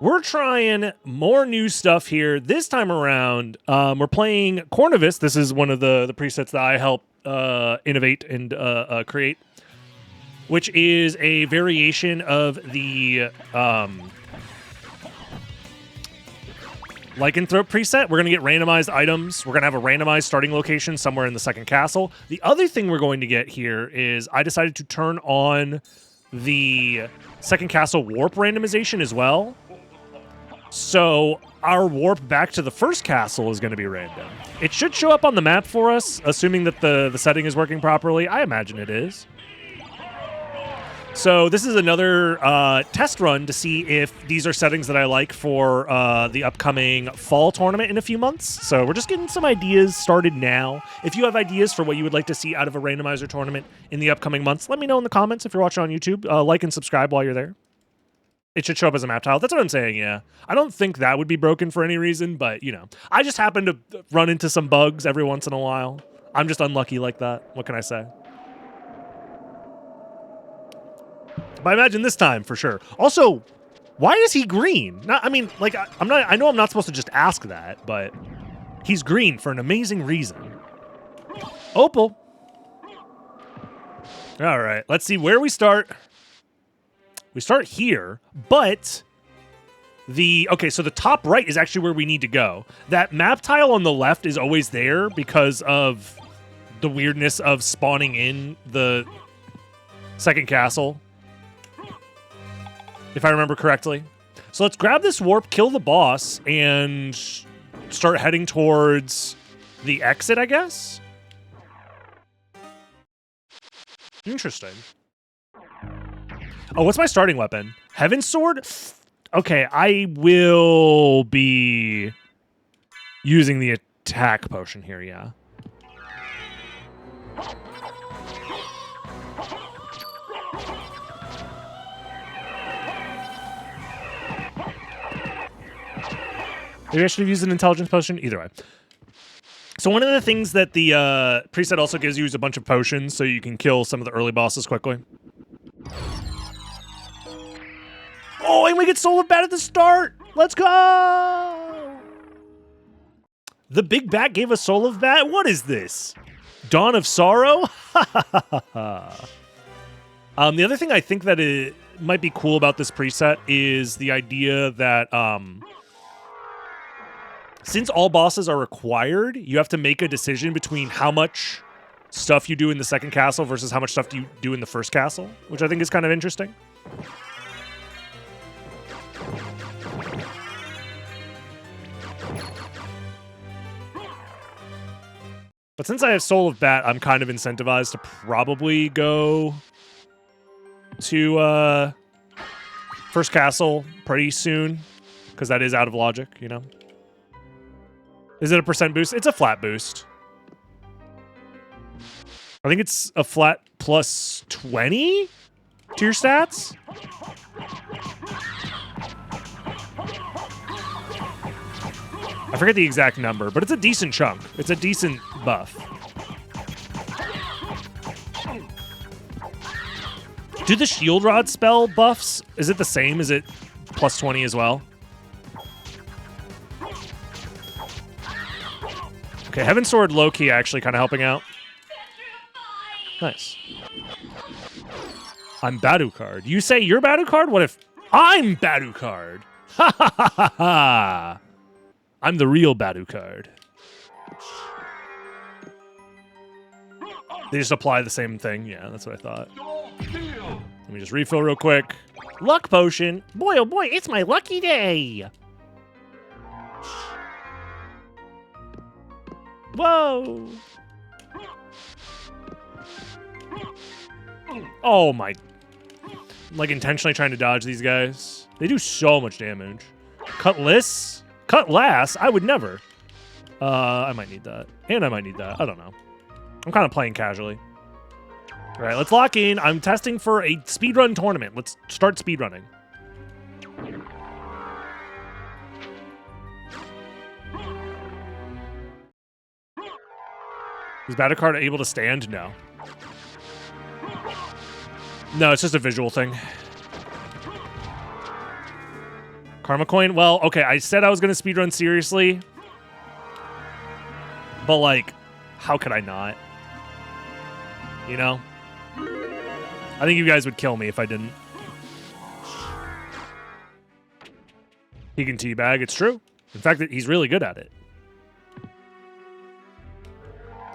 We're trying more new stuff here. This time around, we're playing Cornavus. This is one of the presets that I help innovate and create, which is a variation of the Lycanthrope preset. We're going to get randomized items. We're going to have a randomized starting location somewhere in the second castle. The other thing we're going to get here is I decided to turn on the second castle warp randomization as well. So our warp back to the first castle is going to be random. It should show up on the map for us, assuming that the setting is working properly. I imagine it is. So this is another test run to see if these are settings that I like for the upcoming fall tournament in a few months. So we're just getting some ideas started now. If you have ideas for what you would like to see out of a randomizer tournament in the upcoming months, let me know in the comments if you're watching on YouTube. Like and subscribe while you're there. It should show up as a map tile. That's what I'm saying, yeah. I don't think that would be broken for any reason, but, you know. I just happen to run into some bugs every once in a while. I'm just unlucky like that. What can I say? But I imagine this time, for sure. Also, why is he green? I mean, like, I know I'm not supposed to just ask that, but he's green for an amazing reason. Opal. All right, let's see where we start. We start here, but okay, so the top right is actually where we need to go. That map tile on the left is always there because of the weirdness of spawning in the second castle, if I remember correctly. So let's grab this warp, kill the boss, and start heading towards the exit, I guess? Interesting. Oh, what's my starting weapon? Heaven's Sword? Okay, I will be using the attack potion here, yeah. Maybe I should have used an intelligence potion? Either way. So one of the things that the preset also gives you is a bunch of potions so you can kill some of the early bosses quickly. Oh, and we get Soul of Bat at the start! Let's go! The Big Bat gave us Soul of Bat? What is this? Dawn of Sorrow? The other thing I think that it might be cool about this preset is the idea that since all bosses are required, you have to make a decision between how much stuff you do in the second castle versus how much stuff you do in the first castle, which I think is kind of interesting. But since I have Soul of Bat, I'm kind of incentivized to probably go to first castle pretty soon, because that is out of logic, you know? Is it a percent boost? It's a flat boost. I think it's a flat plus 20 to your stats. I forget the exact number, but it's a decent chunk. It's a decent buff. Do the Shield Rod spell buffs, is it the same? Is it plus 20 as well? Okay, Heaven's Sword low-key actually kind of helping out. Nice. I'm Baducard. You say you're Baducard? What if I'm Baducard? Ha ha ha ha ha! I'm the real Baducard. They just apply the same thing. Yeah, that's what I thought. Let me just refill real quick. Luck potion. Boy, oh boy, it's my lucky day. Whoa. Oh my. I'm like intentionally trying to dodge these guys. They do so much damage. Cutlass? Cutlass? I would never. I might need that. And I might need that. I don't know. I'm kind of playing casually. All right, let's lock in. I'm testing for a speedrun tournament. Let's start speedrunning. Is Baducard able to stand? No. No, it's just a visual thing. Karma coin? Well, okay, I said I was going to speedrun seriously. But, like, how could I not? You know? I think you guys would kill me if I didn't. He can teabag, it's true. In fact, he's really good at it.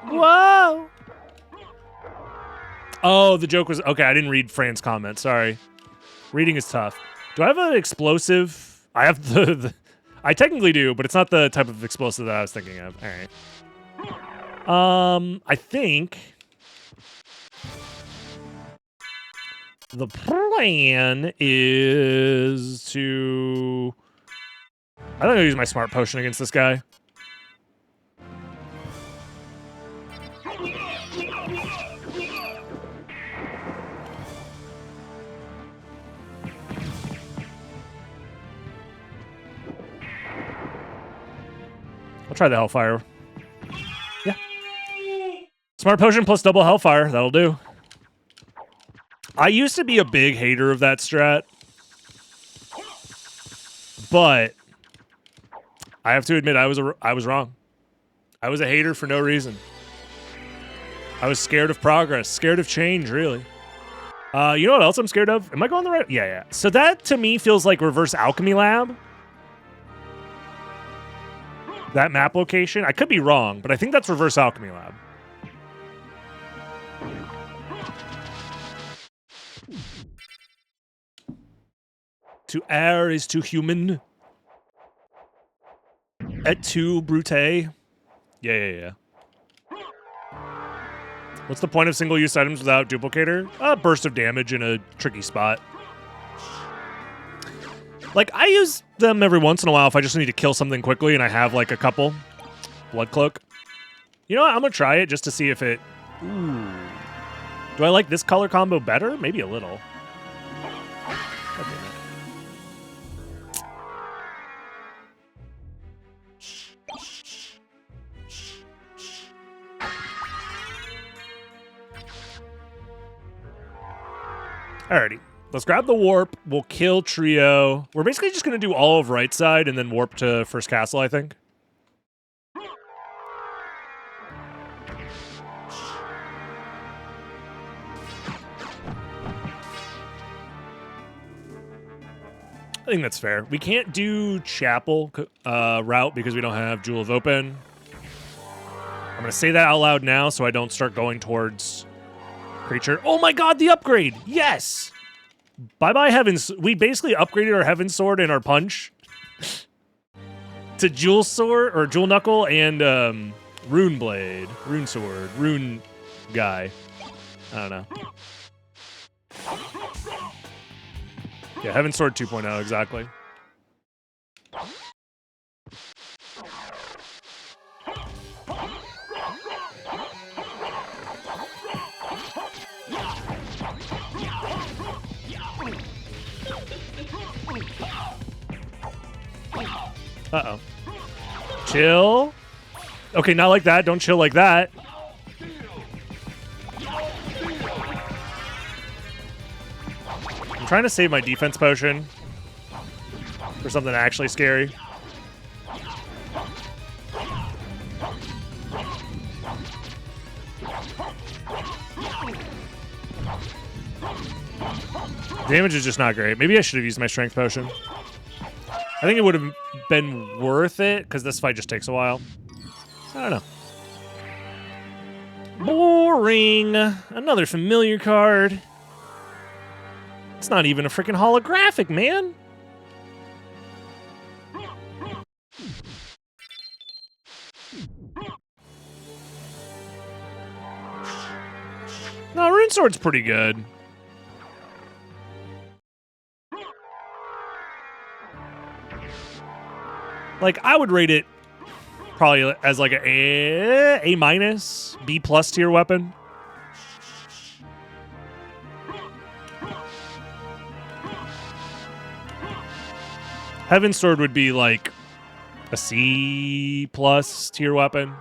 Whoa! Oh, the joke was... Okay, I didn't read Fran's comment, sorry. Reading is tough. Do I have an explosive? I have the I technically do, but it's not the type of explosive that I was thinking of. All right. I think the plan is to... I think I'll use my smart potion against this guy. I'll try the Hellfire. Yeah. Smart potion plus double Hellfire. That'll do. I used to be a big hater of that strat. But I have to admit I was wrong. I was a hater for no reason. I was scared of progress, scared of change, really. You know what else I'm scared of? Am I going the right? Yeah. So that to me feels like Reverse Alchemy Lab. That map location. I could be wrong, but I think that's Reverse Alchemy Lab. To err is to human. Et tu, brute. Yeah. What's the point of single-use items without duplicator? A burst of damage in a tricky spot. Like, I use them every once in a while if I just need to kill something quickly and I have, like, a couple. Blood Cloak. You know what? I'm gonna try it just to see if it... Ooh. Do I like this color combo better? Maybe a little. God damn it. Alrighty. Let's grab the warp. We'll kill Trio. We're basically just going to do all of right side and then warp to first castle, I think. I think that's fair. We can't do Chapel route because we don't have Jewel of Open. I'm going to say that out loud now so I don't start going towards creature. Oh my god, the upgrade! Yes! Bye-bye Heaven's... We basically upgraded our Heaven Sword and our Punch to Jewel Sword, or Jewel Knuckle, and Rune Blade. Rune Sword. Rune Guy. I don't know. Yeah, Heaven Sword 2.0, exactly. Uh-oh. Chill. Okay, not like that. Don't chill like that. I'm trying to save my defense potion for something actually scary. Damage is just not great. Maybe I should have used my strength potion. I think it would have been worth it, because this fight just takes a while. I don't know. Boring. Another familiar card. It's not even a freaking holographic, man. No, Rune Sword's pretty good. Like, I would rate it probably as like A minus, B plus tier weapon. Heaven's Sword would be like a C plus tier weapon.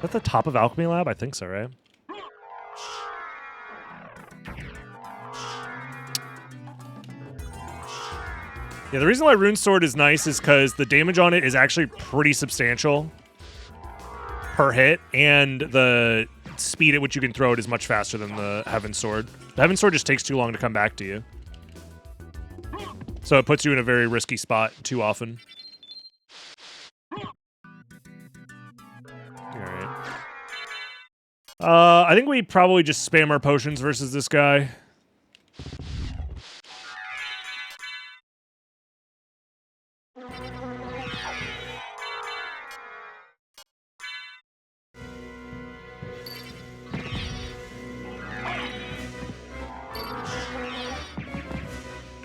At the top of Alchemy Lab? I think so, right? Yeah, the reason why Rune Sword is nice is because the damage on it is actually pretty substantial per hit, and the speed at which you can throw it is much faster than the Heaven Sword. The Heaven Sword just takes too long to come back to you. So it puts you in a very risky spot too often. Alright. I think we probably just spam our potions versus this guy.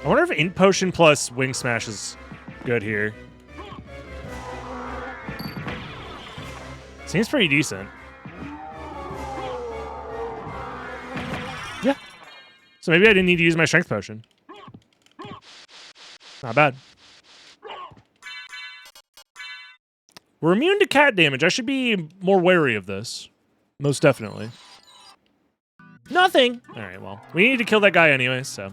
I wonder if Int Potion plus Wing Smash is good here. Seems pretty decent. Yeah. So maybe I didn't need to use my Strength Potion. Not bad. We're immune to cat damage. I should be more wary of this. Most definitely. Nothing! Alright, well. We need to kill that guy anyway, so...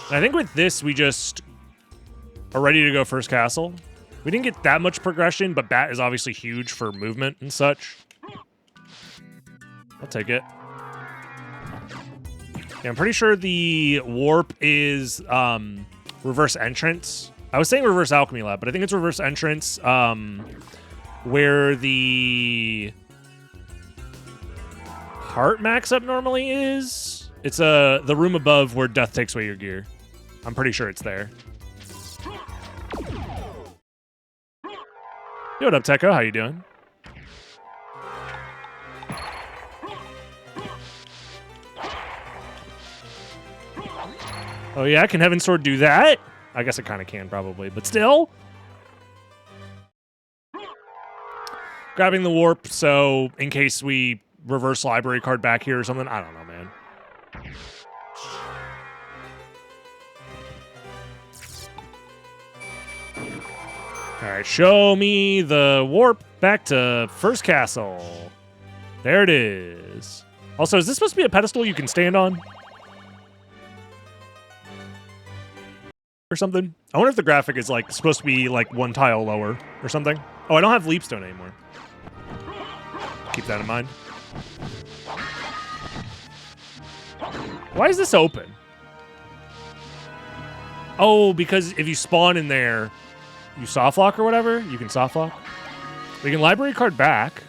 And I think with this, we just are ready to go first castle. We didn't get that much progression, but Bat is obviously huge for movement and such. I'll take it. Yeah, I'm pretty sure the warp is reverse entrance. I was saying reverse alchemy lab, but I think it's reverse entrance where the heart max up normally is. It's the room above where death takes away your gear. I'm pretty sure it's there. Yo, what up, Techo? How you doing? Oh yeah, can Heaven Sword do that? I guess it kind of can, probably, but still. Grabbing the warp, so in case we reverse library card back here or something. I don't know, man. All right, show me the warp back to first castle. There it is. Also, is this supposed to be a pedestal you can stand on? Or something? I wonder if the graphic is like supposed to be like one tile lower or something. Oh, I don't have Leapstone anymore. Keep that in mind. Why is this open? Oh, because if you spawn in there, you soft lock or whatever, you can soft lock. We can library card back.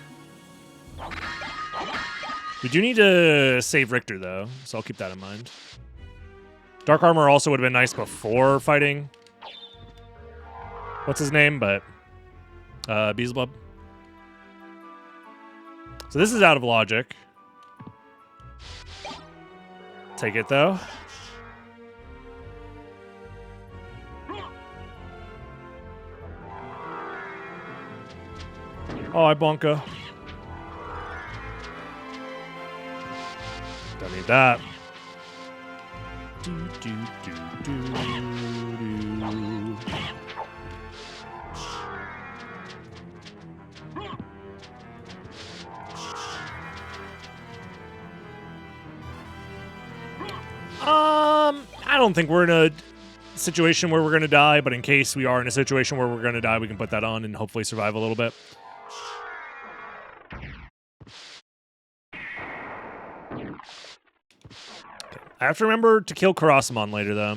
We do need to save Richter though, so I'll keep that in mind. Dark Armor also would have been nice before fighting. What's his name? But Beelzebub. So this is out of logic. Take it though. Oh, hi, Bonka. Don't need that. Do, do, do, do, do. I don't think we're in a situation where we're going to die, but in case we are in a situation where we're going to die, we can put that on and hopefully survive a little bit. I have to remember to kill Karasamon later, though.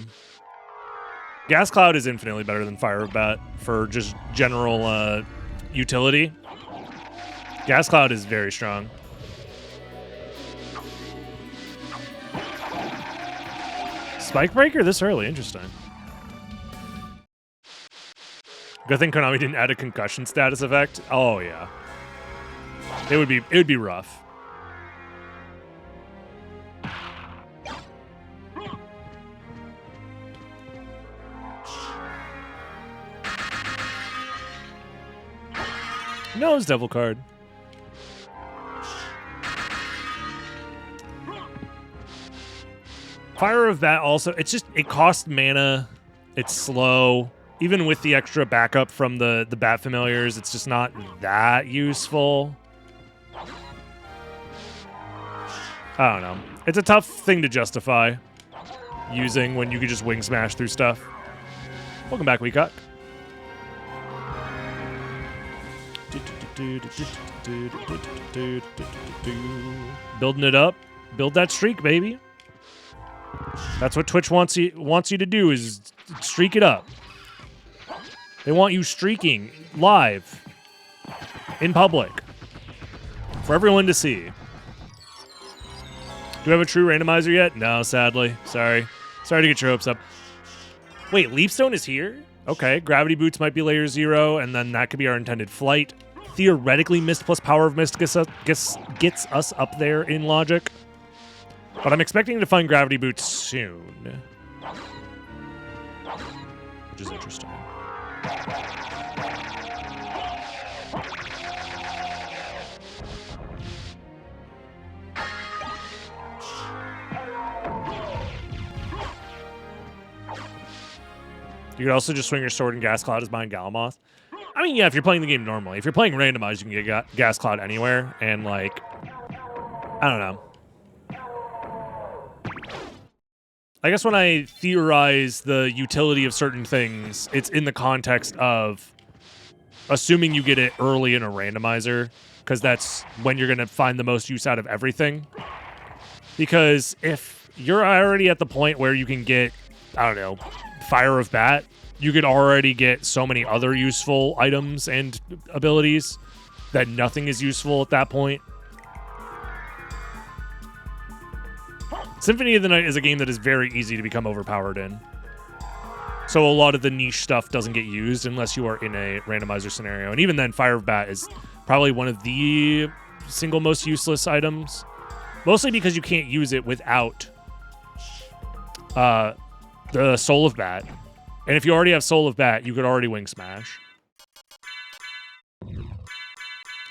Gas Cloud is infinitely better than Fire of Bat for just general utility. Gas Cloud is very strong. Spike Breaker this early, interesting. Good thing Konami didn't add a concussion status effect. Oh yeah, it would be rough. Nose Devil card. Fire of Bat also, it costs mana, it's slow. Even with the extra backup from the bat familiars, it's just not that useful. I don't know. It's a tough thing to justify using when you could just wing smash through stuff. Welcome back, Weecock. Building it up. Build that streak, baby. That's what Twitch wants you to do, is streak it up. They want you streaking live in public for everyone to see. Do we have a true randomizer yet? No, sadly. Sorry to get your hopes up. Wait, Leapstone is here? Okay, Gravity Boots might be layer 0, and then that could be our intended flight. Theoretically, Mist plus Power of Mist gets us up there in logic. But I'm expecting to find Gravity Boots soon. Which is interesting. You could also just swing your sword in Gas Cloud as behind Galamoth. I mean, yeah, if you're playing the game normally. If you're playing randomized, you can get Gas Cloud anywhere. And, like, I don't know. I guess when I theorize the utility of certain things, it's in the context of assuming you get it early in a randomizer, because that's when you're going to find the most use out of everything. Because if you're already at the point where you can get, I don't know, Fire of Bat, you could already get so many other useful items and abilities that nothing is useful at that point. Symphony of the Night is a game that is very easy to become overpowered in. So a lot of the niche stuff doesn't get used unless you are in a randomizer scenario. And even then, Fire of Bat is probably one of the single most useless items. Mostly because you can't use it without the Soul of Bat. And if you already have Soul of Bat, you could already wing smash.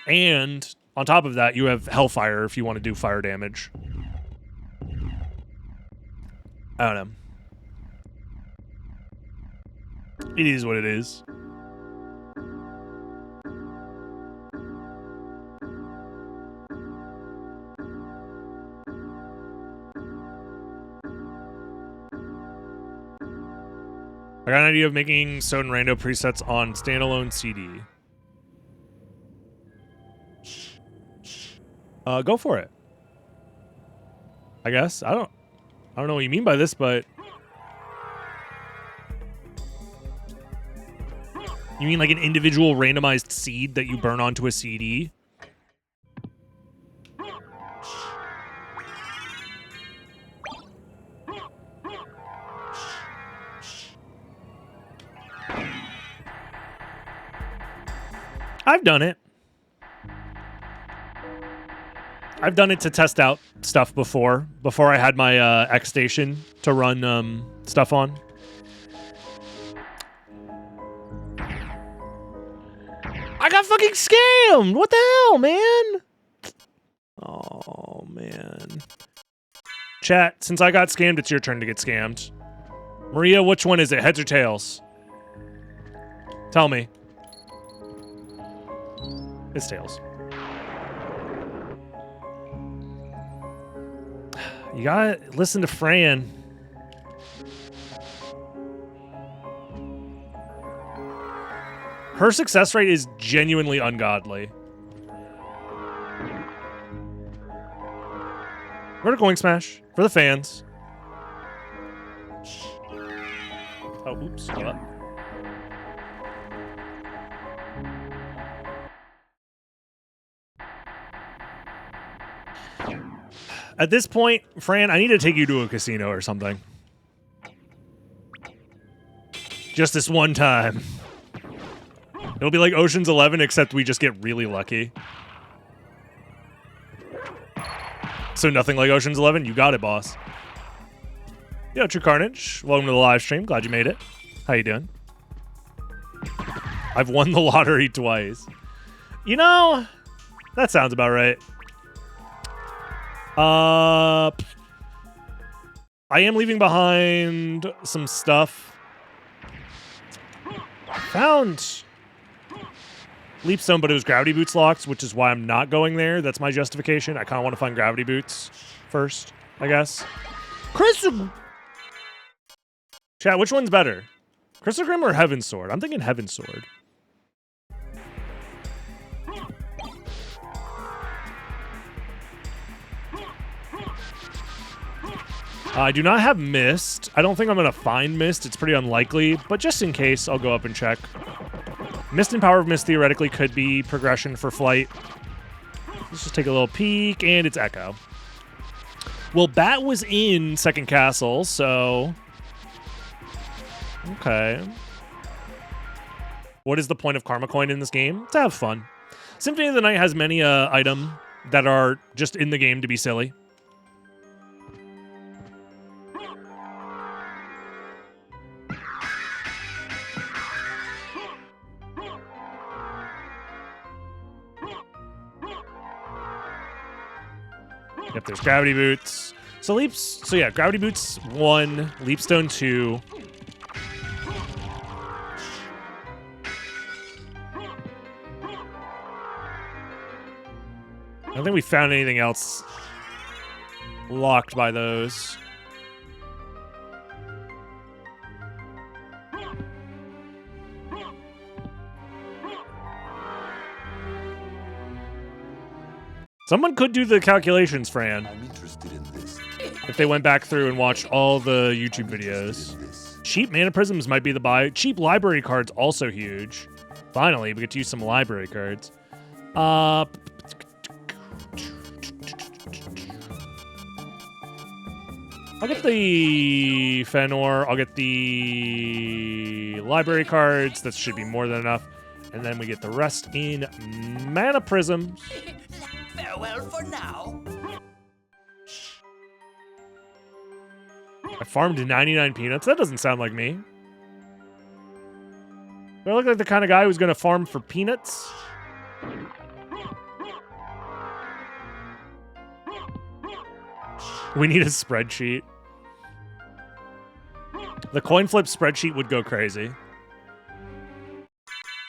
And on top of that, you have Hellfire if you want to do fire damage. I don't know. It is what it is. I got an idea of making SotN Rando presets on standalone CD. Go for it. I guess. I don't know what you mean by this, but you mean like an individual randomized seed that you burn onto a CD? I've done it. I've done it to test out stuff before I had my X station to run stuff on. I got fucking scammed! What the hell, man? Oh, man. Chat, since I got scammed, it's your turn to get scammed. Maria, which one is it? Heads or tails? Tell me. It's tails. You gotta listen to Fran. Her success rate is genuinely ungodly. Vertical wing smash for the fans. Oh, oops. Hold up. At this point, Fran, I need to take you to a casino or something. Just this one time. It'll be like Ocean's 11, except we just get really lucky. So nothing like Ocean's 11? You got it, boss. Yo, True Carnage. Welcome to the live stream. Glad you made it. How you doing? I've won the lottery twice. You know, that sounds about right. I am leaving behind some stuff. found Leapstone, but it was Gravity Boots locked, which is why I'm not going there. That's my justification. I kind of want to find Gravity Boots first, I guess. Chat, which one's better? Crystal Grim or Heaven's Sword? I'm thinking Heaven's Sword. I do not have Mist. I don't think I'm going to find Mist. It's pretty unlikely, but just in case, I'll go up and check. Mist and Power of Mist theoretically could be progression for Flight. Let's just take a little peek, and it's Echo. Well, Bat was in Second Castle, so... Okay. What is the point of Karma Coin in this game? To have fun. Symphony of the Night has many items that are just in the game to be silly. Yep, there's Gravity Boots. So yeah, Gravity Boots 1, Leapstone 2. I don't think we found anything else locked by those. Someone could do the calculations, Fran. I'm interested in this. If they went back through and watched all the YouTube videos. Cheap mana prisms might be the buy. Cheap library cards also huge. Finally, we get to use some library cards. I'll get the Fëanor. I'll get the library cards. That should be more than enough. And then we get the rest in mana prisms. Farewell for now. I farmed 99 peanuts. That doesn't sound like me. Do I look like the kind of guy who's going to farm for peanuts? We need a spreadsheet. The coin flip spreadsheet would go crazy.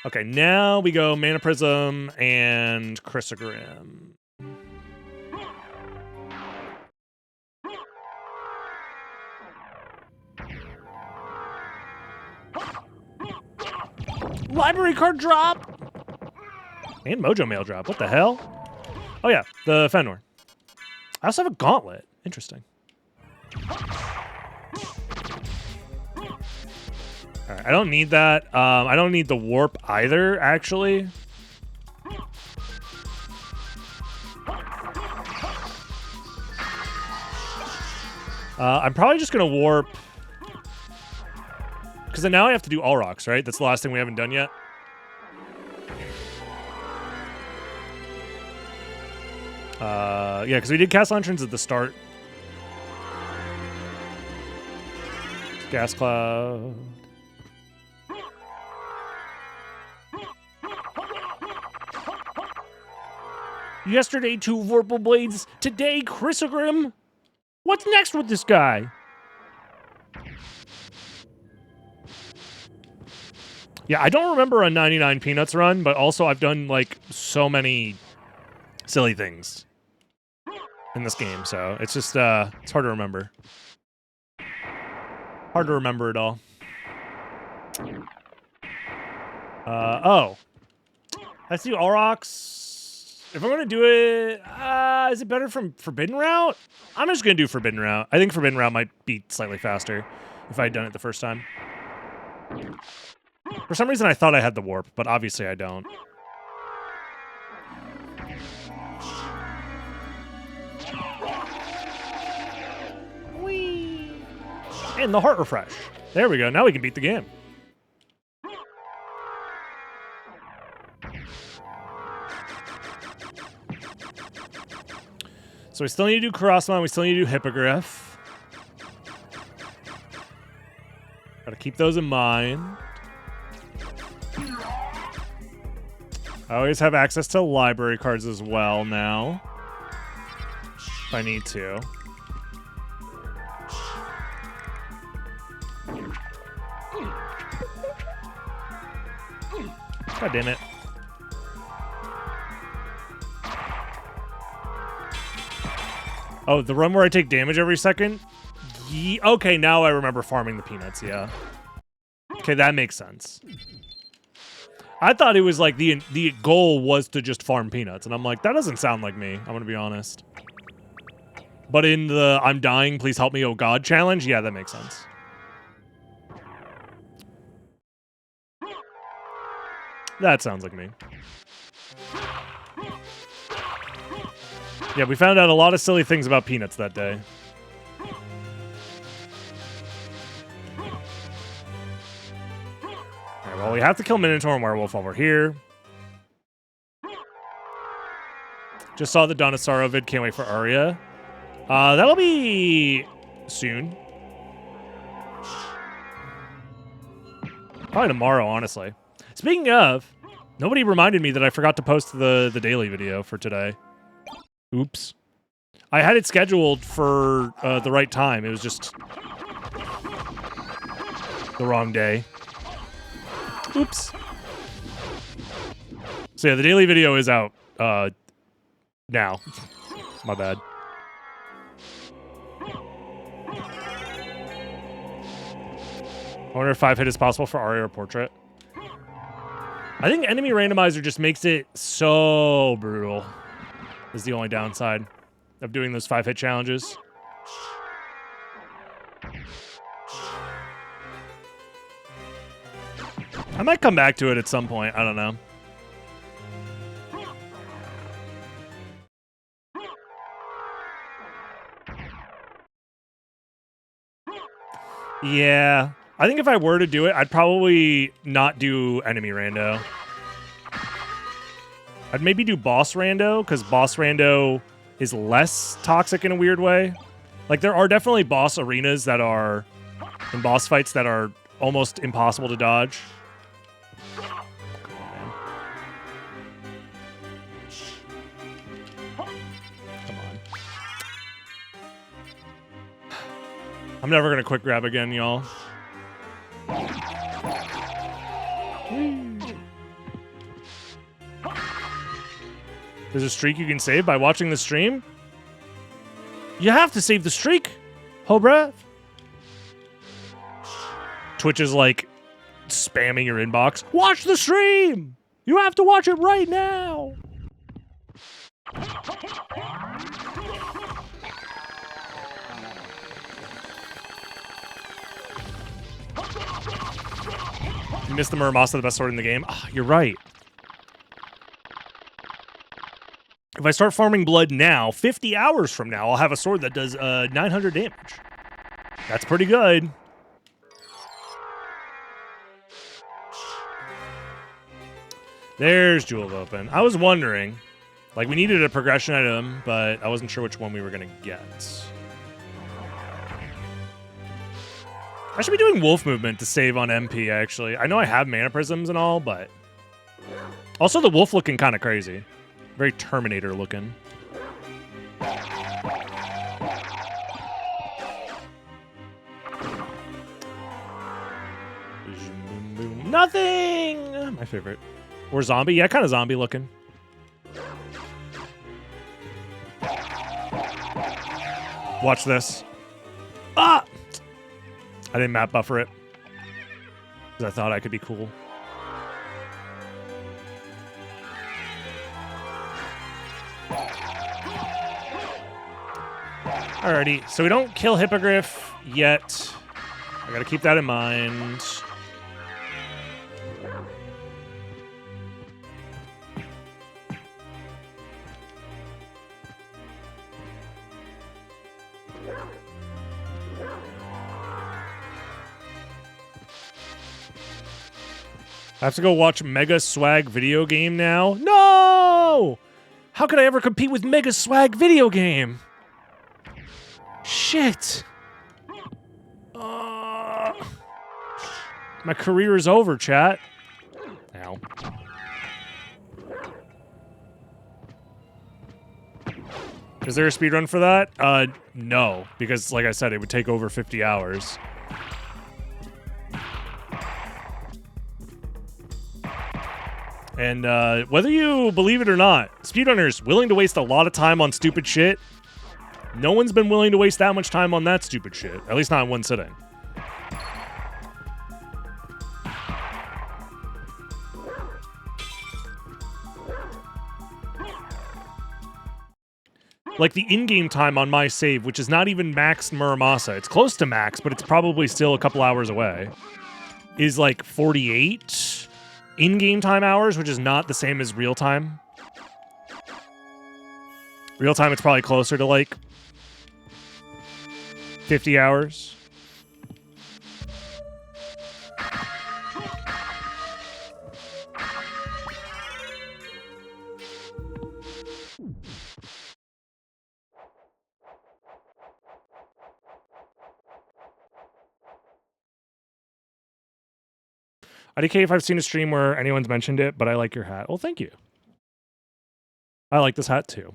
Okay, now we go Mana Prism and Chrysogrim. Library card drop! And Mojo Mail drop. What the hell? Oh yeah, the Fëanor. I also have a Gauntlet. Interesting. Alright, I don't need that. I don't need the Warp either, actually. I'm probably just going to Warp. Because then now I have to do All Rocks, right? That's the last thing we haven't done yet. Yeah, because we did Castle Entrance at the start. Gas Cloud. Yesterday, 2 Vorpal Blades. Today, Chrysogrim. What's next with this guy? Yeah, I don't remember a 99 Peanuts run, but also I've done, like, so many silly things in this game, so it's just, it's hard to remember. Hard to remember it all. Oh. Let's do Aurochs. If I'm going to do it, is it better from Forbidden Route? I'm just going to do Forbidden Route. I think Forbidden Route might be slightly faster if I had done it the first time. For some reason, I thought I had the Warp, but obviously I don't. Whee! And the Heart Refresh. There we go. Now we can beat the game. So we still need to do Crossmon. We still need to do Hippogriff. Gotta keep those in mind. I always have access to library cards as well now. If I need to. God damn it. Oh, the run where I take damage every second? Okay, now I remember farming the peanuts, yeah. Okay, that makes sense. I thought it was like the goal was to just farm peanuts, and I'm like, that doesn't sound like me, I'm gonna be honest. But in the I'm dying, please help me, oh god challenge, yeah, that makes sense. That sounds like me. Yeah, we found out a lot of silly things about peanuts that day. Alright, well, we have to kill Minotaur and Werewolf while we're here. Just saw the Donisaro vid, can't wait for Arya. That'll be soon. Probably tomorrow, honestly. Speaking of, nobody reminded me that I forgot to post the daily video for today. Oops. I had it scheduled for the right time. It was just the wrong day. Oops. So yeah, the daily video is out now. My bad. I wonder if 5 hit is possible for Aria or Portrait. I think Enemy Randomizer just makes it so brutal. Is the only downside of doing those 5 hit challenges. I might come back to it at some point. I don't know. Yeah. I think if I were to do it, I'd probably not do enemy rando. I'd maybe do boss rando, because boss rando is less toxic in a weird way. Like, there are definitely boss arenas that are, and boss fights that are almost impossible to dodge. Come on, man. Come on. I'm never going to quick grab again, y'all. There's a streak you can save by watching the stream? You have to save the streak, ho bruh. Twitch is like spamming your inbox. Watch the stream! You have to watch it right now! You missed the Muramasa, the best sword in the game. Oh, you're right. If I start farming blood now, 50 hours from now, I'll have a sword that does 900 damage. That's pretty good. There's Jewel of Open. I was wondering, like, we needed a progression item, but I wasn't sure which one we were going to get. I should be doing wolf movement to save on MP, actually. I know I have mana prisms and all, but... Also, the wolf looking kind of crazy. Very Terminator looking. Nothing! My favorite. Or zombie? Yeah, kind of zombie looking. Watch this. Ah! I didn't map buffer it. Because I thought I could be cool. Alrighty, so we don't kill Hippogriff yet. I gotta keep that in mind. I have to go watch Mega Swag video game now? No! How could I ever compete with Mega Swag video game? Shit. My career is over, chat. Ow. Is there a speedrun for that? No. Because, like I said, it would take over 50 hours. And whether you believe it or not, speedrunners willing to waste a lot of time on stupid shit. No one's been willing to waste that much time on that stupid shit. At least not in one sitting. Like the in-game time on my save, which is not even max Muramasa. It's close to max, but it's probably still a couple hours away. Is like 48 in-game time hours, which is not the same as real time. Real time, it's probably closer to like 50 hours. IDK if I've seen a stream where anyone's mentioned it, but I like your hat. Well, thank you. I like this hat too.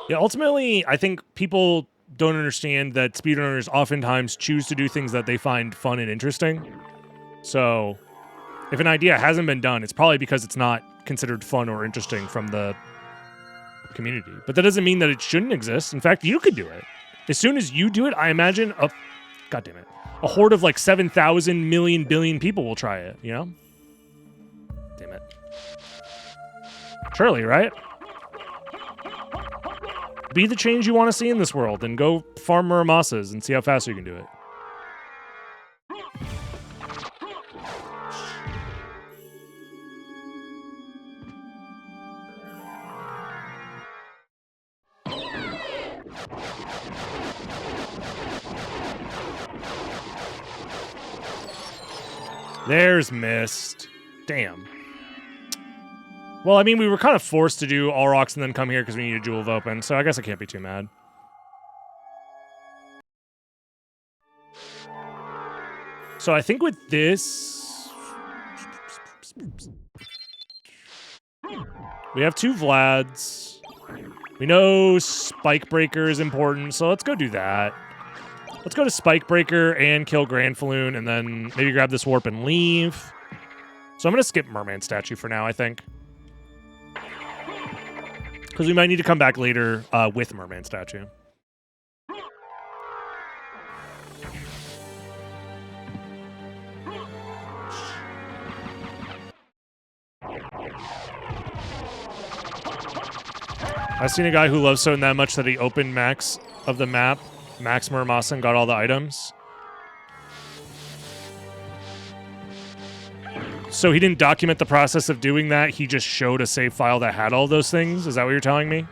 Yeah, ultimately, I think people don't understand that speedrunners oftentimes choose to do things that they find fun and interesting. So, if an idea hasn't been done, it's probably because it's not considered fun or interesting from the community. But that doesn't mean that it shouldn't exist. In fact, you could do it. As soon as you do it, I imagine a horde of like 7,000 million billion people will try it, you know? Damn it. Surely, right? Be the change you want to see in this world and go farm Muramasas and see how fast you can do it. There's missed. Damn. Well, I mean, we were kind of forced to do all rocks and then come here because we need a Jewel of Open, so I guess I can't be too mad. So I think with this... we have 2 Vlads. We know Spike Breaker is important, so let's go do that. Let's go to Spike Breaker and kill Granfaloon, and then maybe grab this warp and leave. So I'm going to skip Merman Statue for now, I think. Because we might need to come back later with Merman Statue. I've seen a guy who loves SotN that much that he opened max of the map, max Muramasa, and got all the items. So he didn't document the process of doing that. He just showed a save file that had all those things. Is that what you're telling me?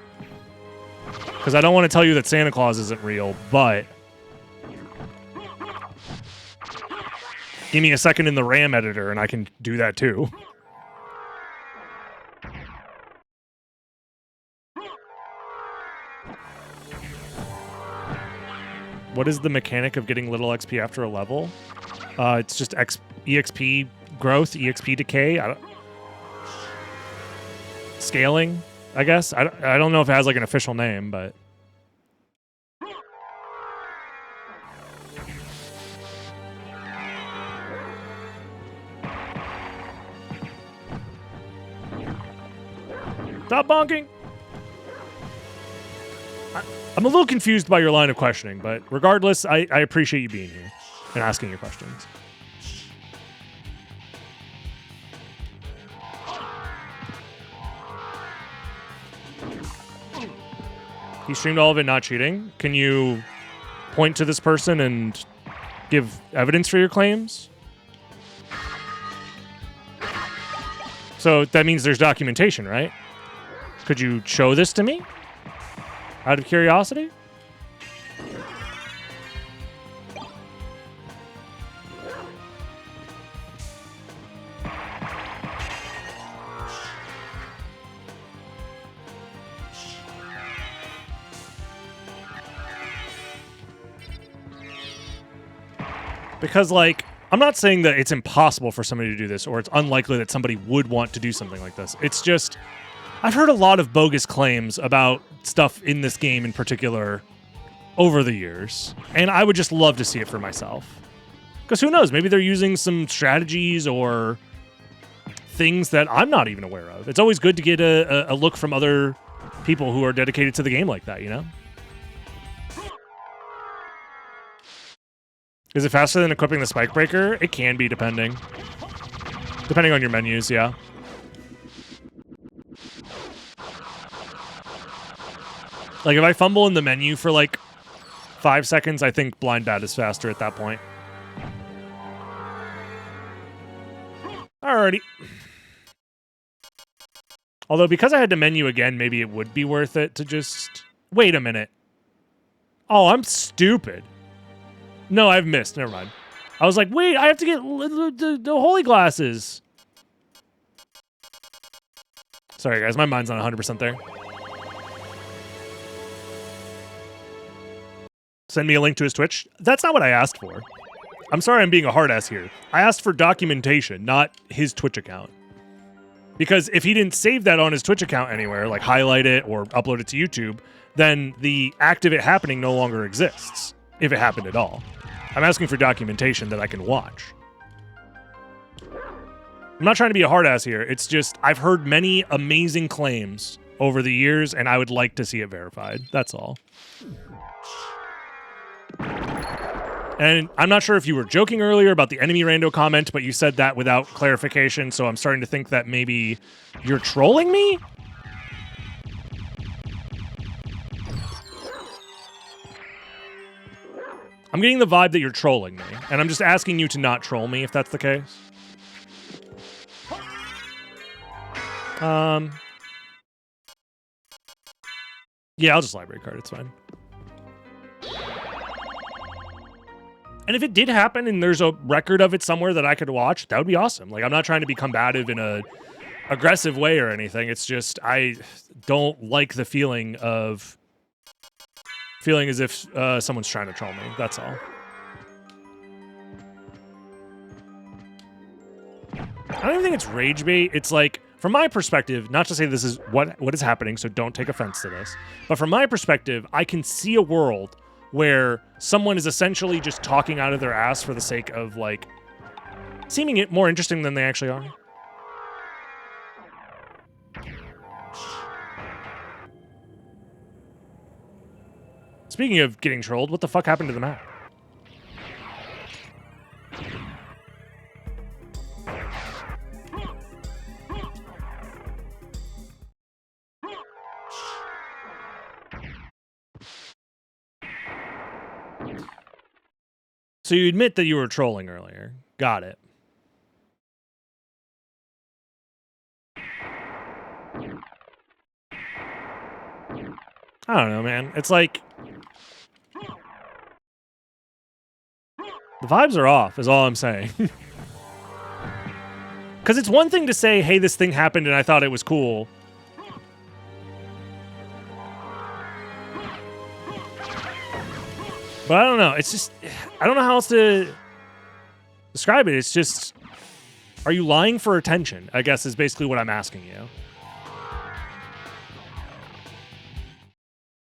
Because I don't want to tell you that Santa Claus isn't real, but give me a second in the RAM editor and I can do that too. What is the mechanic of getting little XP after a level? It's just EXP growth, EXP decay, scaling, I guess. I don't know if it has like an official name, but stop bonking. I'm a little confused by your line of questioning, but regardless, I appreciate you being here and asking your questions. He streamed all of it not cheating. Can you point to this person and give evidence for your claims? So that means there's documentation, right? Could you show this to me? Out of curiosity? Because, like, I'm not saying that it's impossible for somebody to do this or it's unlikely that somebody would want to do something like this. It's just, I've heard a lot of bogus claims about stuff in this game in particular over the years. And I would just love to see it for myself. Because who knows? Maybe they're using some strategies or things that I'm not even aware of. It's always good to get a look from other people who are dedicated to the game like that, you know? Is it faster than equipping the spike breaker? It can be, depending. Depending on your menus, yeah. Like, if I fumble in the menu for, like, 5 seconds, I think blind bat is faster at that point. Alrighty. Although, because I had to menu again, maybe it would be worth it to just... Wait a minute. Oh, I'm stupid. No, I've missed. Never mind. I was like, wait, I have to get the holy glasses. Sorry, guys. My mind's not 100% there. Send me a link to his Twitch. That's not what I asked for. I'm sorry I'm being a hard ass here. I asked for documentation, not his Twitch account. Because if he didn't save that on his Twitch account anywhere, like highlight it or upload it to YouTube, then the act of it happening no longer exists, if it happened at all. I'm asking for documentation that I can watch. I'm not trying to be a hard ass here. It's just, I've heard many amazing claims over the years, and I would like to see it verified. That's all. And I'm not sure if you were joking earlier about the enemy rando comment, but you said that without clarification, so I'm starting to think that maybe you're trolling me? I'm getting the vibe that you're trolling me, and I'm just asking you to not troll me if that's the case. Yeah, I'll just library card, it's fine. And if it did happen and there's a record of it somewhere that I could watch, that would be awesome. Like, I'm not trying to be combative in a aggressive way or anything. It's just, I don't like the feeling of feeling as if someone's trying to troll me. That's all. I don't even think it's rage bait. It's like, from my perspective, not to say this is what is happening, so don't take offense to this, but from my perspective, I can see a world where someone is essentially just talking out of their ass for the sake of, like, seeming it more interesting than they actually are. Speaking of getting trolled, what the fuck happened to the map? So you admit that you were trolling earlier. Got it. I don't know, man. It's like... the vibes are off, is all I'm saying. Because it's one thing to say, hey, this thing happened and I thought it was cool. But I don't know. It's just... I don't know how else to describe it. It's just... Are you lying for attention? I guess is basically what I'm asking you.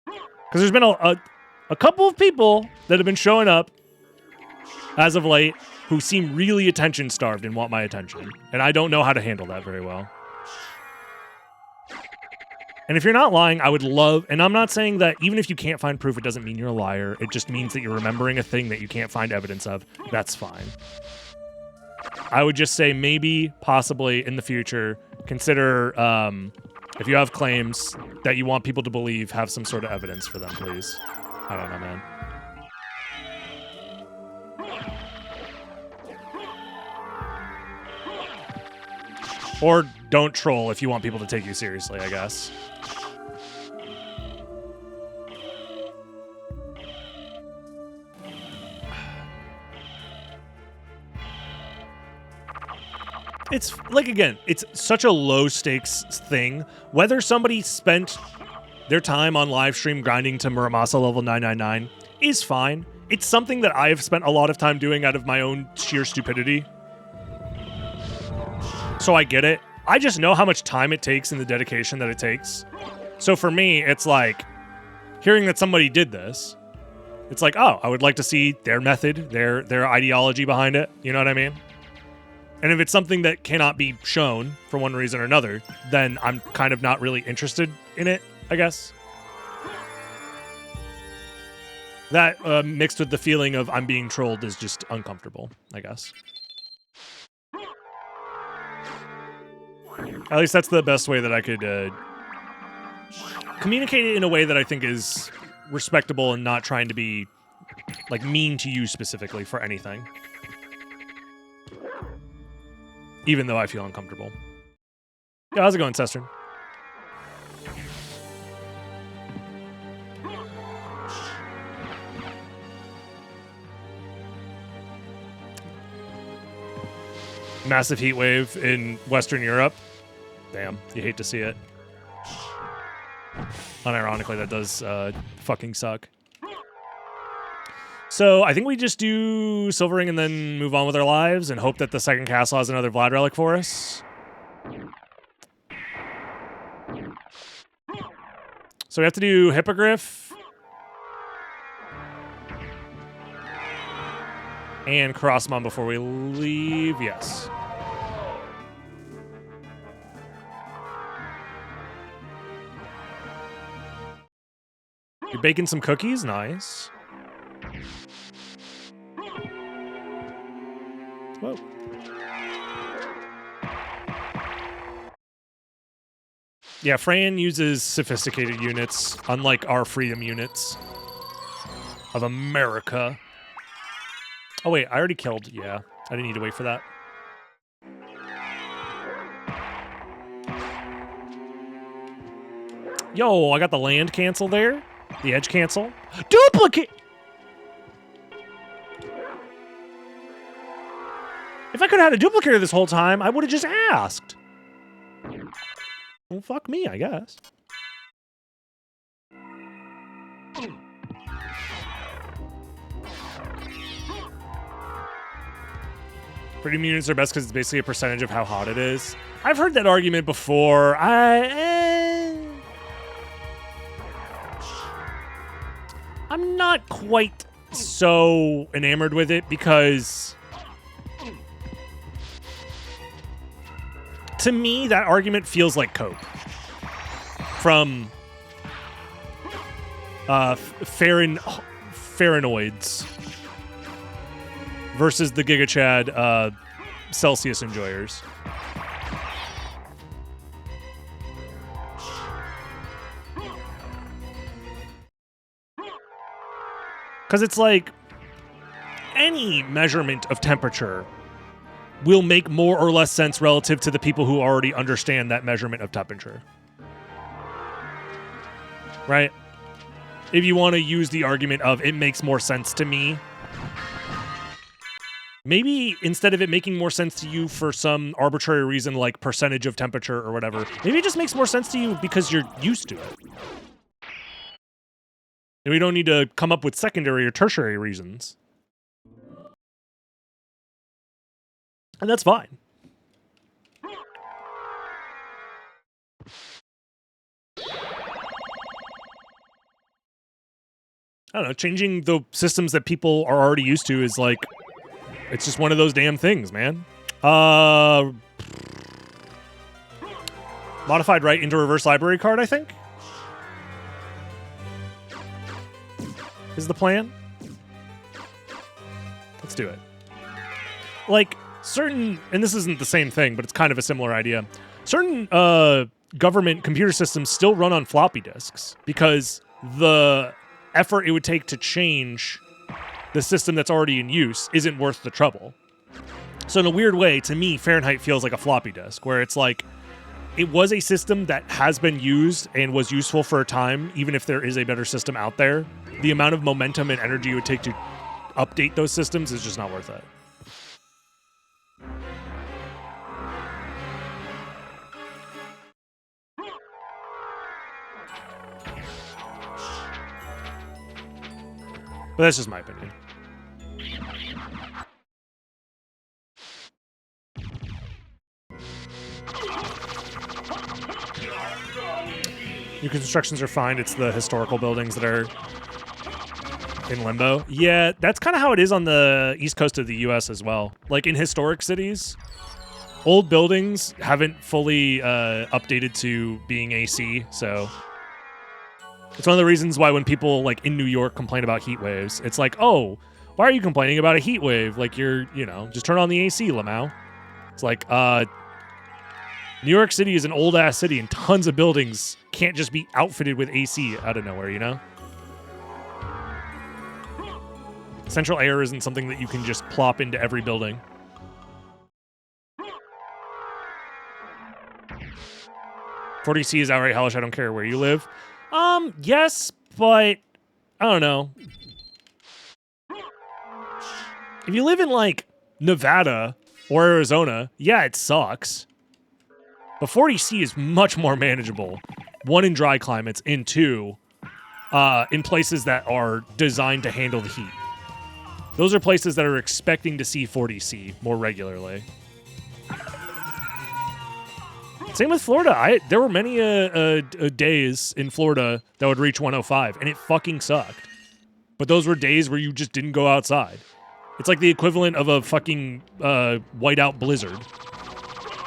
Because there's been a couple of people that have been showing up as of late who seem really attention-starved and want my attention. And I don't know how to handle that very well. And if you're not lying, I would love... And I'm not saying that even if you can't find proof, it doesn't mean you're a liar. It just means that you're remembering a thing that you can't find evidence of. That's fine. I would just say maybe, possibly, in the future, consider... if you have claims that you want people to believe, have some sort of evidence for them, please. I don't know, man. Or don't troll if you want people to take you seriously, I guess. It's, like, again, it's such a low-stakes thing. Whether somebody spent their time on live stream grinding to Muramasa level 999 is fine. It's something that I've spent a lot of time doing out of my own sheer stupidity. So I get it. I just know how much time it takes and the dedication that it takes. So for me, it's like, hearing that somebody did this, It's like, oh, I would like to see their method, their ideology behind it. You know what I mean? And if it's something that cannot be shown for one reason or another, then I'm kind of not really interested in it, I guess. That mixed with the feeling of I'm being trolled is just uncomfortable, I guess. At least that's the best way that I could communicate it in a way that I think is respectable and not trying to be like mean to you specifically for anything. Even though I feel uncomfortable. Yeah, how's it going, Sestern? Massive heat wave in Western Europe. Damn, you hate to see it. Unironically, that does fucking suck. So I think we just do Silver Ring and then move on with our lives and hope that the second castle has another Vlad relic for us. So we have to do Hippogriff and Crossmon before we leave. Yes. You're baking some cookies? Nice. Whoa. Yeah, Fran uses sophisticated units, unlike our freedom units of America. Oh, wait, I already killed. Yeah, I didn't need to wait for that. Yo, I got the land cancel there. The edge cancel. Duplicate! If I could have had a duplicator this whole time, I would have just asked. Well, fuck me, I guess. Freedom units are best because it's basically a percentage of how hot it is. I've heard that argument before. I'm not quite so enamored with it because to me, that argument feels like cope from Farinoids versus the Giga Chad Celsius enjoyers. Because it's like any measurement of temperature will make more or less sense relative to the people who already understand that measurement of temperature. Right? If you want to use the argument of it makes more sense to me, maybe instead of it making more sense to you for some arbitrary reason like percentage of temperature or whatever, maybe it just makes more sense to you because you're used to it. And we don't need to come up with secondary or tertiary reasons. And that's fine. I don't know, changing the systems that people are already used to is like, it's just one of those damn things, man. Modified right into reverse library card, I think? Is the plan? Let's do it. Like, certain, and this isn't the same thing, but it's kind of a similar idea. Certain government computer systems still run on floppy disks because the effort it would take to change the system that's already in use isn't worth the trouble. So in a weird way, to me, Fahrenheit feels like a floppy disk, where it's like, it was a system that has been used and was useful for a time, even if there is a better system out there. The amount of momentum and energy it would take to update those systems is just not worth it. But that's just my opinion. New constructions are fine. It's the historical buildings that are In limbo? Yeah, that's kind of how it is on the east coast of the U.S. as well. Like in historic cities, old buildings haven't fully updated to being AC, so it's one of the reasons why when people like in New York complain about heat waves, it's like, oh, why are you complaining about a heat wave? Like you're, just turn on the AC, Lamau. It's like, New York City is an old-ass city and tons of buildings can't just be outfitted with AC out of nowhere, Central air isn't something that you can just plop into every building. "40C is outright hellish. I don't care where you live." Yes, but I don't know. If you live in like Nevada or Arizona, yeah, it sucks. But 40C is much more manageable. One, in dry climates, and two, in places that are designed to handle the heat. Those are places that are expecting to see 40C more regularly. Same with Florida. There were many days in Florida that would reach 105, and it fucking sucked. But those were days where you just didn't go outside. It's like the equivalent of a fucking whiteout blizzard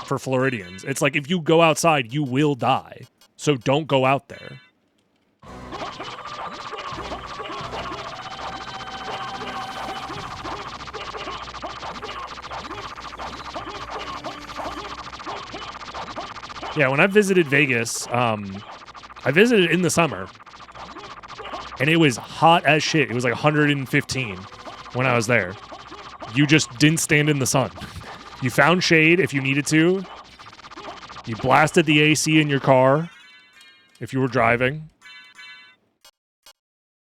for Floridians. It's like if you go outside, you will die. So don't go out there. Yeah, when I visited Vegas, I visited in the summer, and it was hot as shit. It was like 115 when I was there. You just didn't stand in the sun. You found shade if you needed to. You blasted the AC in your car if you were driving.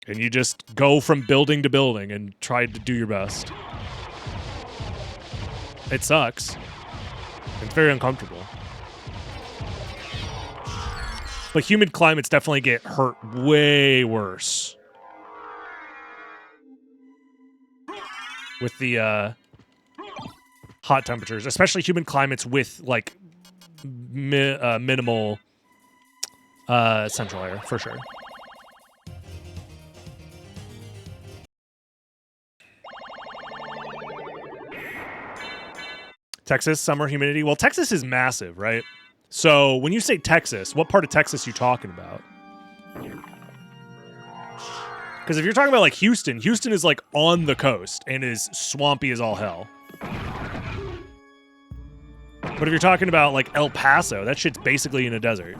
And you just go from building to building and try to do your best. It sucks. It's very uncomfortable. But humid climates definitely get hurt way worse. With the hot temperatures, especially humid climates with like minimal central air, for sure. Texas, summer humidity. Well, Texas is massive, right? So when you say Texas, what part of Texas are you talking about? Because if you're talking about like Houston, Houston is like on the coast and is swampy as all hell. But if you're talking about like El Paso, that shit's basically in a desert.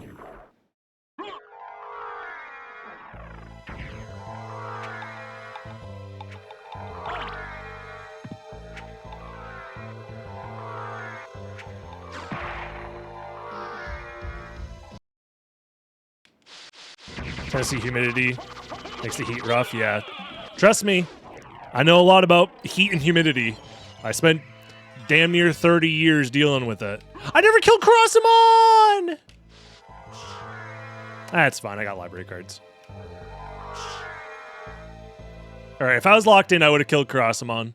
Tennessee humidity makes the heat rough, yeah. Trust me, I know a lot about heat and humidity. I spent damn near 30 years dealing with it. I never killed Crossumon! That's fine, I got library cards. Alright, if I was locked in, I would have killed Crossumon.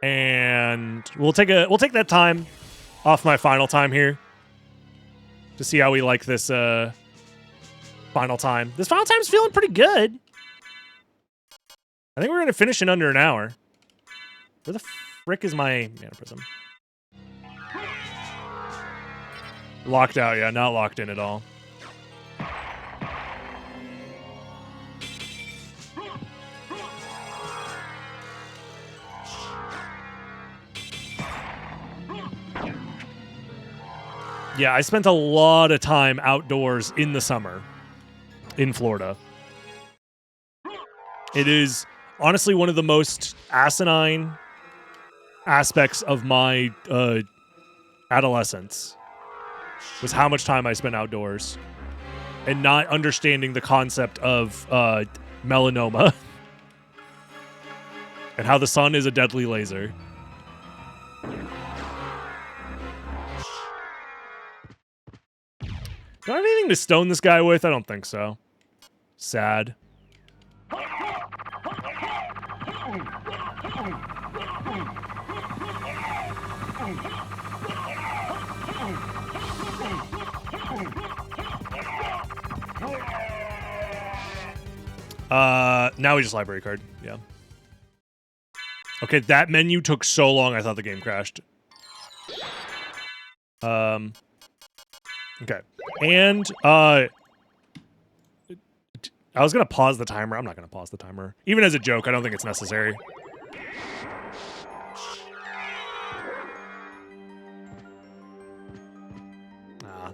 And we'll take that time off my final time here. To see how we like this final time. This final time's feeling pretty good. I think we're going to finish in under an hour. Where the frick is my mana prism? Locked out, yeah. Not locked in at all. Yeah, I spent a lot of time outdoors in the summer in Florida. It is honestly one of the most asinine aspects of my adolescence was how much time I spent outdoors and not understanding the concept of melanoma and how the sun is a deadly laser. Do I have anything to stone this guy with? I don't think so. Sad. Now we just library card. Yeah. Okay, that menu took so long I thought the game crashed. Okay. And I was gonna pause the timer. I'm not gonna pause the timer. Even as a joke, I don't think it's necessary.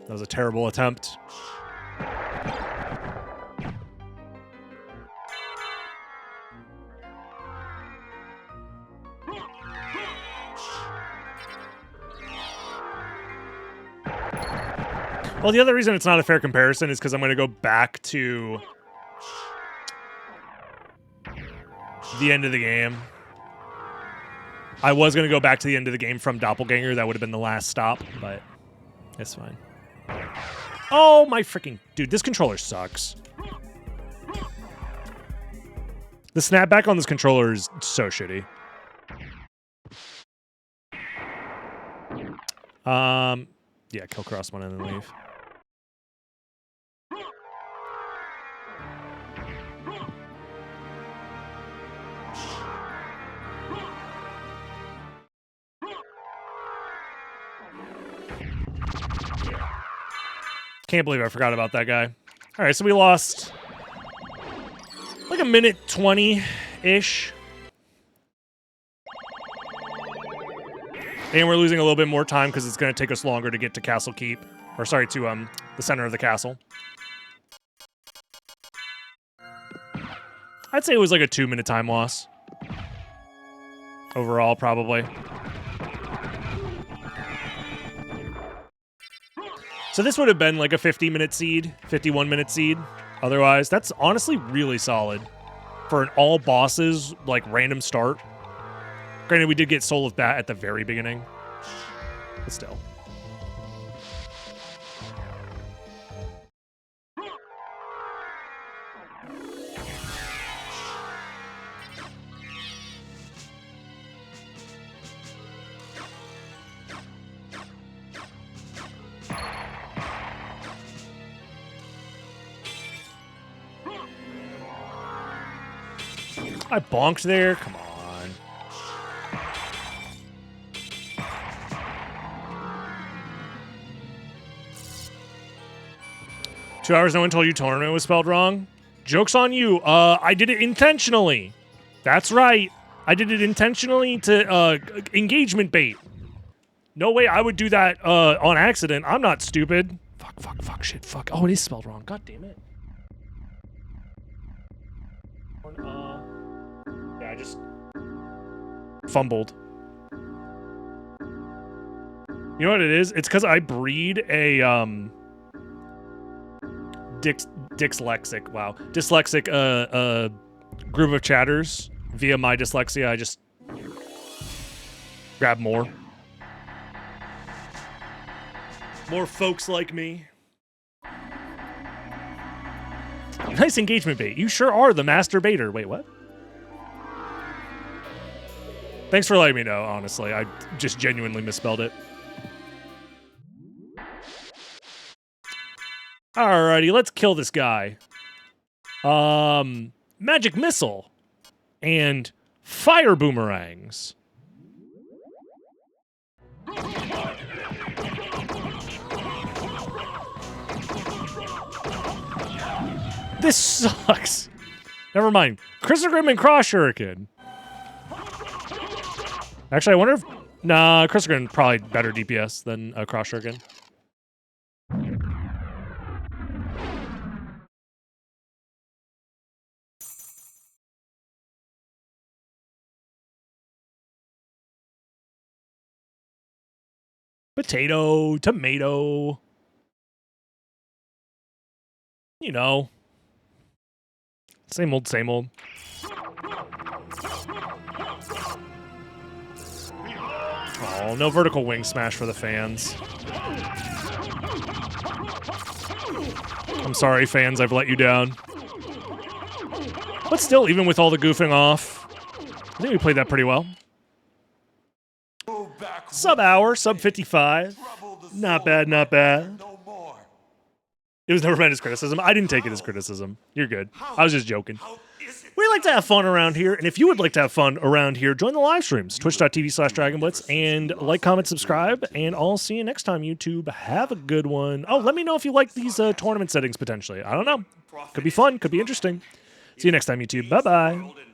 That was a terrible attempt. Well, the other reason it's not a fair comparison is because I'm going to go back to the end of the game. I was going to go back to the end of the game from Doppelganger. That would have been the last stop, but it's fine. Oh, my freaking... Dude, this controller sucks. The snapback on this controller is so shitty. Yeah, kill cross one and then leave. Can't believe I forgot about that guy. All right, so we lost like a minute 20-ish. And we're losing a little bit more time because it's going to take us longer to get to Castle Keep. Or sorry, to the center of the castle. I'd say it was like a 2-minute time loss. Overall, probably. So this would have been like a 50-minute seed, 51-minute seed. Otherwise, that's honestly really solid for an all bosses, like, random start. Granted, we did get Soul of Bat at the very beginning, but still. I bonked there? Come on. Two hours no one told you tournament was spelled wrong? Joke's on you. I did it intentionally. That's right. I did it intentionally to engagement bait. No way I would do that on accident. I'm not stupid. Fuck, shit, fuck. Oh, it is spelled wrong. God damn it. Yeah, I just fumbled. You know what it is? It's because I breed a dyslexic group of chatters via my dyslexia. I just grab more folks like me. Nice engagement bait. You sure are the master baiter. Wait, what? Thanks for letting me know, honestly. I just genuinely misspelled it. Alrighty, let's kill this guy. Magic missile and fire boomerangs. This sucks. Never mind. Chrysogrim and Cross Shuriken. Actually, I wonder if... Nah, Chrysogrim probably better DPS than Cross Shuriken. Potato, tomato. You know. Same old, same old. Oh, no vertical wing smash for the fans. I'm sorry, fans, I've let you down. But still, even with all the goofing off, I think we played that pretty well. Sub-hour, sub-55. Not bad, not bad. It was never meant as criticism. I didn't take it as criticism. You're good. I was just joking. How is it We like to have fun around here, and if you would like to have fun around here, join the live streams, twitch.tv/DragonBlitz, and like, comment, subscribe, and I'll see you next time, YouTube. Have a good one. Oh, let me know if you like these tournament settings, potentially. I don't know. Could be fun. Could be interesting. See you next time, YouTube. Bye-bye.